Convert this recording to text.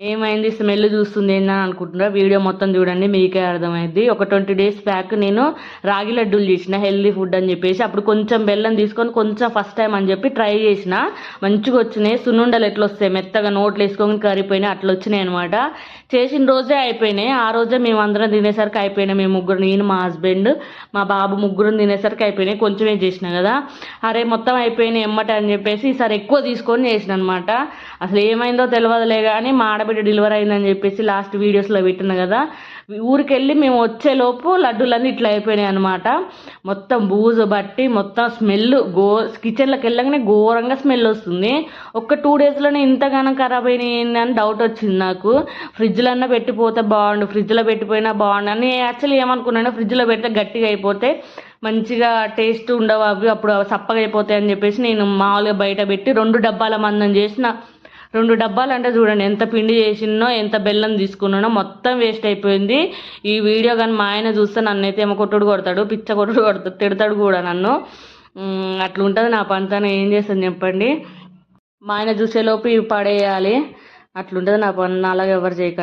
ఏమైంది స్మెల్ చూస్తుంది ఏందని అనుకుంటున్నారా? వీడియో మొత్తం చూడండి, మీకే అర్థమైంది. ఒక 20 days బ్యాక్ నేను రాగి లడ్డూలు చేసిన, హెల్దీ ఫుడ్ అని చెప్పేసి. అప్పుడు కొంచెం బెల్లం తీసుకొని కొంచెం ఫస్ట్ టైం అని చెప్పి ట్రై చేసిన. మంచిగా వచ్చినాయి. సున్నుండలు ఎట్లా వస్తాయి, మెత్తగా నోట్లు వేసుకొని కరిగిపోయినాయి, అట్లా వచ్చినాయి అనమాట. చేసిన రోజే అయిపోయినాయి. ఆ రోజే మేము అందరం తినేసరికి అయిపోయినాయి. మేము ముగ్గురు, నేను, మా హస్బెండ్, మా బాబు ముగ్గురు తినేసరికి అయిపోయినాయి. కొంచెమే చేసిన కదా, అరే మొత్తం అయిపోయినాయి ఎమ్మట అని చెప్పేసి ఈసారి ఎక్కువ తీసుకొని చేసిన అనమాట. అసలు ఏమైందో తెలియదులే కానీ మా ఆడబిడ్డ డెలివరీ అయిందని చెప్పేసి లాస్ట్ వీడియోస్లో పెట్టిన కదా, ఊరికెళ్ళి మేము వచ్చేలోపు లడ్డూలన్నీ ఇట్లా అయిపోయినాయి అనమాట. మొత్తం బూజు బట్టి మొత్తం స్మెల్ కిచెన్లోకి వెళ్ళగానే ఘోరంగా స్మెల్ వస్తుంది. ఒక్క 2 daysలోనే ఇంతగానం ఖరాబ్ అయినాయి అని డౌట్ వచ్చింది నాకు. ఫ్రిడ్జ్లో పెట్టిపోతే బాగుండు, ఫ్రిడ్జ్లో పెట్టిపోయినా బాగుండు అని యాక్చువల్లీ ఏమనుకున్నాను, ఫ్రిడ్జ్లో పెడితే గట్టిగా అయిపోతే మంచిగా టేస్ట్ ఉండవు, అవి అప్పుడు సప్పగా అయిపోతాయి అని చెప్పేసి నేను మామూలుగా బయట పెట్టి 2 డబ్బాల మందం చేసిన. 2 డబ్బాలు అంటే చూడండి ఎంత పిండి చేసినో, ఎంత బెల్లం తీసుకున్నానో, మొత్తం వేస్ట్ అయిపోయింది. ఈ వీడియో కానీ మా ఆయన చూస్తే నన్ను అయితే ఏమో కొట్టుడు కొడతాడు, పిచ్చ కొట్టుడు కొడతాడు, తిడతాడు కూడా నన్ను. అట్లా ఉంటుంది నా పనితనం. ఏం చేస్తాను చెప్పండి, మా ఆయన చూసేలోపు ఇవి పడేయాలి, అట్లుంటుంది నా పని. అలాగే ఎవరు చేయకండి.